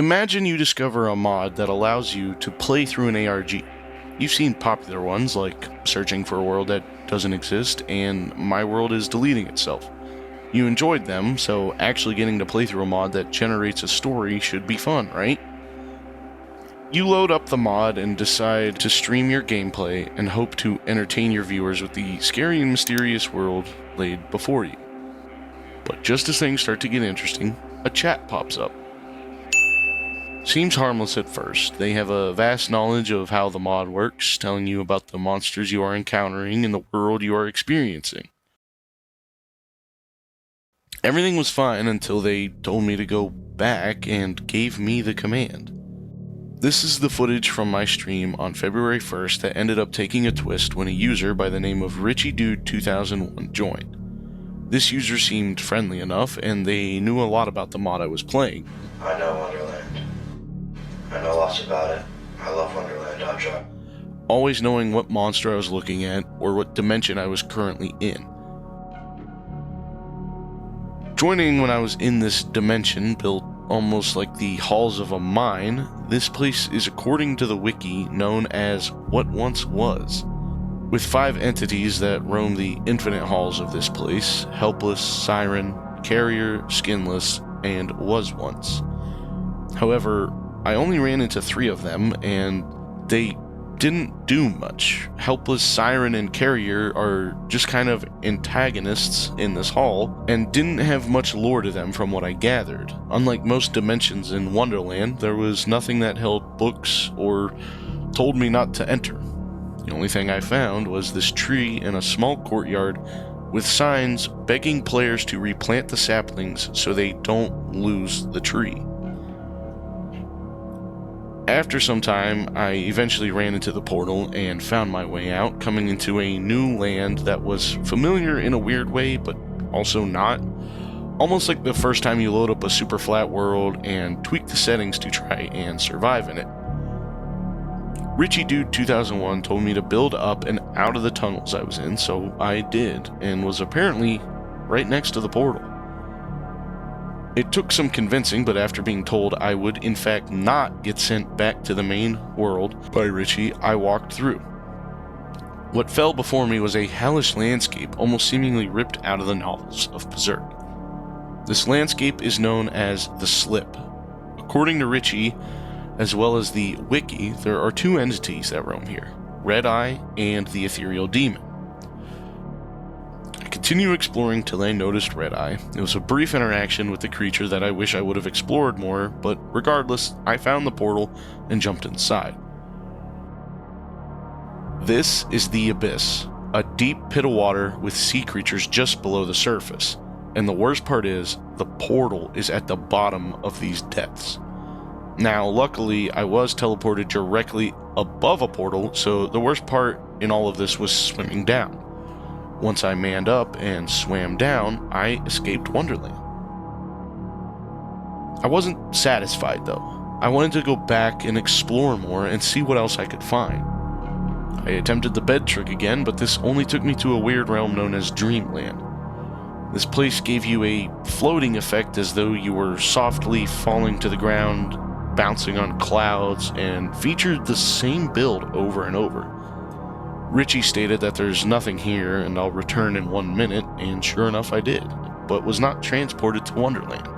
Imagine you discover a mod that allows you to play through an ARG. You've seen popular ones like Searching for a World That Doesn't Exist and My World is Deleting Itself. You enjoyed them, so actually getting to play through a mod that generates a story should be fun, right? You load up the mod and decide to stream your gameplay and hope to entertain your viewers with the scary and mysterious world laid before you. But just as things start to get interesting, a chat pops up. Seems harmless at first. They have a vast knowledge of how the mod works, telling you about the monsters you are encountering and the world you are experiencing. Everything was fine until they told me to go back and gave me the command. This is the footage from my stream on February 1st that ended up taking a twist when a user by the name of Richie 2001 joined. This user seemed friendly enough, and they knew a lot about the mod I was playing. I know Wonderland. I know lots about it. I love Wonderland. I'll try. Always knowing what monster I was looking at or what dimension I was currently in. Joining when I was in this dimension, built almost like the halls of a mine, this place is, according to the wiki, known as What Once Was, with 5 entities that roam the infinite halls of this place: Helpless, Siren, Carrier, Skinless, and Was Once. However, I only ran into 3 of them, and they didn't do much. Helpless, Siren, and Carrier are just kind of antagonists in this hall, and didn't have much lore to them from what I gathered. Unlike most dimensions in Wonderland, there was nothing that held books or told me not to enter. The only thing I found was this tree in a small courtyard with signs begging players to replant the saplings so they don't lose the tree. After some time, I eventually ran into the portal and found my way out, coming into a new land that was familiar in a weird way, but also not. Almost like the first time you load up a super flat world and tweak the settings to try and survive in it. Richie 2001 told me to build up and out of the tunnels I was in, so I did, and was apparently right next to the portal. It took some convincing, but after being told I would in fact not get sent back to the main world by Richie, I walked through. What fell before me was a hellish landscape almost seemingly ripped out of the novels of Berserk. This landscape is known as the Slip. According to Richie, as well as the wiki, there are 2 entities that roam here: Red Eye and the Ethereal Demon. I continued exploring till I noticed Red Eye. It was a brief interaction with the creature that I wish I would have explored more, but regardless, I found the portal and jumped inside. This is the Abyss, a deep pit of water with sea creatures just below the surface. And the worst part is, the portal is at the bottom of these depths. Now, luckily, I was teleported directly above a portal, so the worst part in all of this was swimming down. Once I manned up and swam down, I escaped Wonderland. I wasn't satisfied though. I wanted to go back and explore more and see what else I could find. I attempted the bed trick again, but this only took me to a weird realm known as Dreamland. This place gave you a floating effect as though you were softly falling to the ground, bouncing on clouds, and featured the same build over and over. Richie stated that there's nothing here and I'll return in 1 minute, and sure enough I did, but was not transported to Wonderland.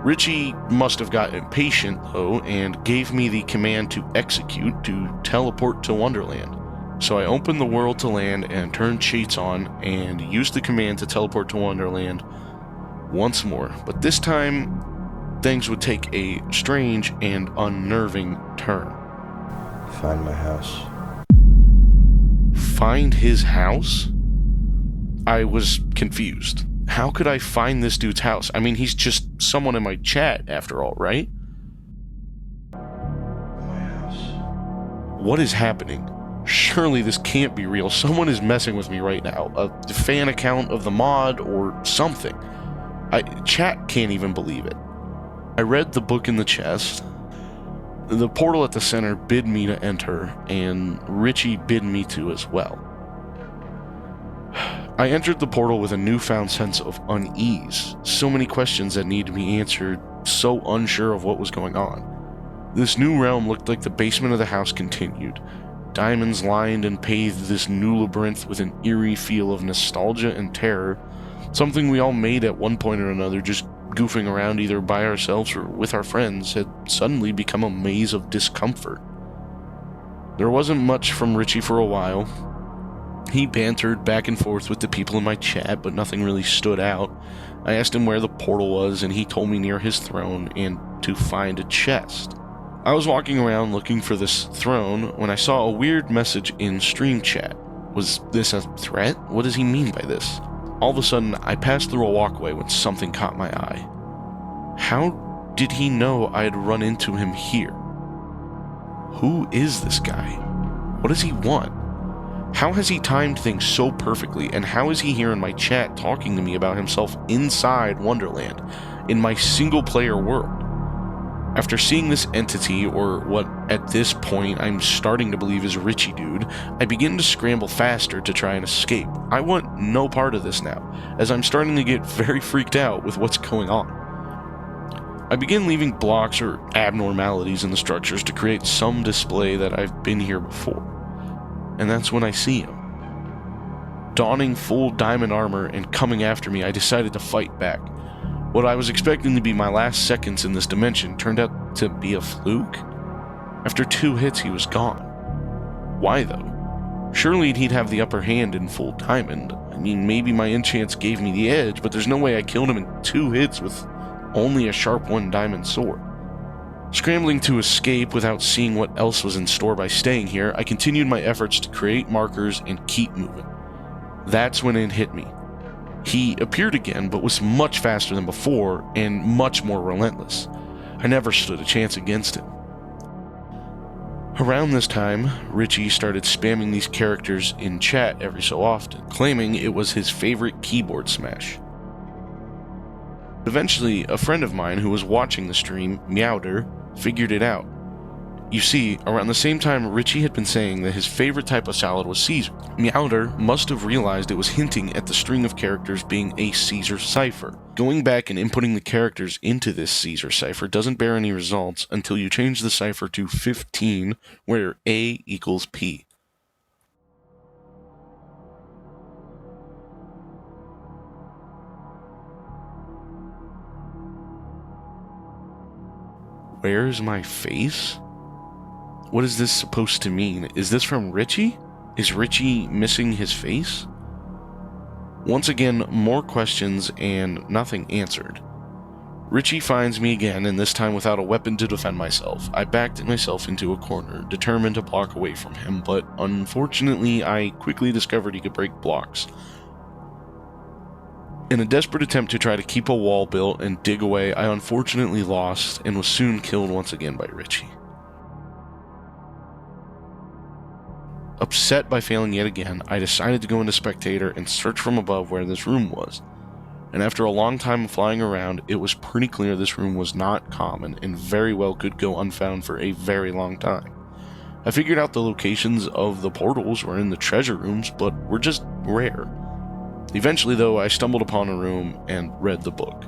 Richie must have got impatient though and gave me the command to execute to teleport to Wonderland. So I opened the world to land and turned cheats on and used the command to teleport to Wonderland once more, but this time things would take a strange and unnerving turn. Find my house. Find his house? I was confused. How could I find this dude's house? I mean, he's just someone in my chat after all, right? My house. What is happening? Surely this can't be real. Someone is messing with me right now. A fan account of the mod or something. Chat can't even believe it. I read the book in the chest. The portal at the center bid me to enter, and Richie bid me to as well. I entered the portal with a newfound sense of unease. So many questions that need to be answered so unsure of what was going on. This new realm looked like the basement of the house continued. Diamonds lined and paved this new labyrinth with an eerie feel of nostalgia and terror, something we all made at one point or another, just goofing around either by ourselves or with our friends, had suddenly become a maze of discomfort. There wasn't much from Richie for a while. He bantered back and forth with the people in my chat, but nothing really stood out. I asked him where the portal was, and he told me near his throne and to find a chest. I was walking around looking for this throne when I saw a weird message in stream chat. Was this a threat? What does he mean by this? All of a sudden, I passed through a walkway when something caught my eye. How did he know I had run into him here? Who is this guy? What does he want? How has he timed things so perfectly, and how is he here in my chat talking to me about himself inside Wonderland, in my single-player world? After seeing this entity, or what at this point I'm starting to believe is Richie Dude, I begin to scramble faster to try and escape. I want no part of this now, as I'm starting to get very freaked out with what's going on. I begin leaving blocks or abnormalities in the structures to create some display that I've been here before. And that's when I see him. Donning full diamond armor and coming after me, I decided to fight back. What I was expecting to be my last seconds in this dimension turned out to be a fluke. After 2 hits, he was gone. Why though? Surely he'd have the upper hand in full diamond. I mean, maybe my enchants gave me the edge, but there's no way I killed him in 2 hits with only a sharp 1 diamond sword. Scrambling to escape without seeing what else was in store by staying here, I continued my efforts to create markers and keep moving. That's when it hit me. He appeared again, but was much faster than before and much more relentless. I never stood a chance against him. Around this time, Richie started spamming these characters in chat every so often, claiming it was his favorite keyboard smash. Eventually, a friend of mine who was watching the stream, Meowder, figured it out. You see, around the same time Richie had been saying that his favorite type of salad was Caesar, Meowder must have realized it was hinting at the string of characters being a Caesar cipher. Going back and inputting the characters into this Caesar cipher doesn't bear any results until you change the cipher to 15, where A equals P. Where's my face? What is this supposed to mean? Is this from Richie? Is Richie missing his face? Once again, more questions and nothing answered. Richie finds me again, and this time without a weapon to defend myself. I backed myself into a corner, determined to block away from him, but unfortunately I quickly discovered he could break blocks. In a desperate attempt to try to keep a wall built and dig away, I unfortunately lost and was soon killed once again by Richie. Upset by failing yet again, I decided to go into Spectator and search from above where this room was. And after a long time of flying around, it was pretty clear this room was not common and very well could go unfound for a very long time. I figured out the locations of the portals were in the treasure rooms, but were just rare. Eventually, though, I stumbled upon a room and read the book.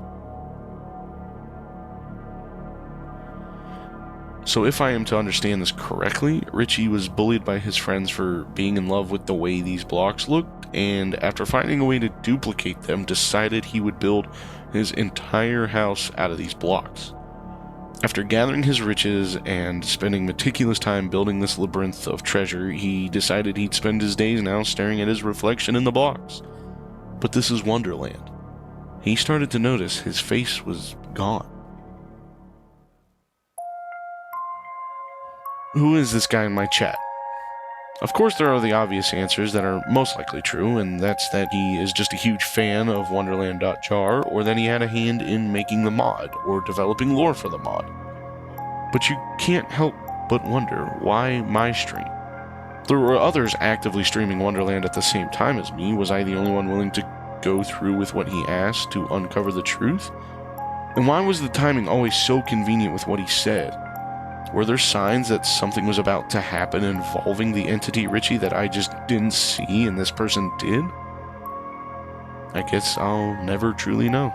So if I am to understand this correctly, Richie was bullied by his friends for being in love with the way these blocks looked, and after finding a way to duplicate them, decided he would build his entire house out of these blocks. After gathering his riches and spending meticulous time building this labyrinth of treasure, he decided he'd spend his days now staring at his reflection in the blocks. But this is Wonderland. He started to notice his face was gone. Who is this guy in my chat? Of course there are the obvious answers that are most likely true, and that's that he is just a huge fan of Wonderland.jar, or that he had a hand in making the mod, or developing lore for the mod. But you can't help but wonder, why my stream? There were others actively streaming Wonderland at the same time as me. Was I the only one willing to go through with what he asked to uncover the truth? And why was the timing always so convenient with what he said? Were there signs that something was about to happen involving the entity Richie that I just didn't see and this person did? I guess I'll never truly know.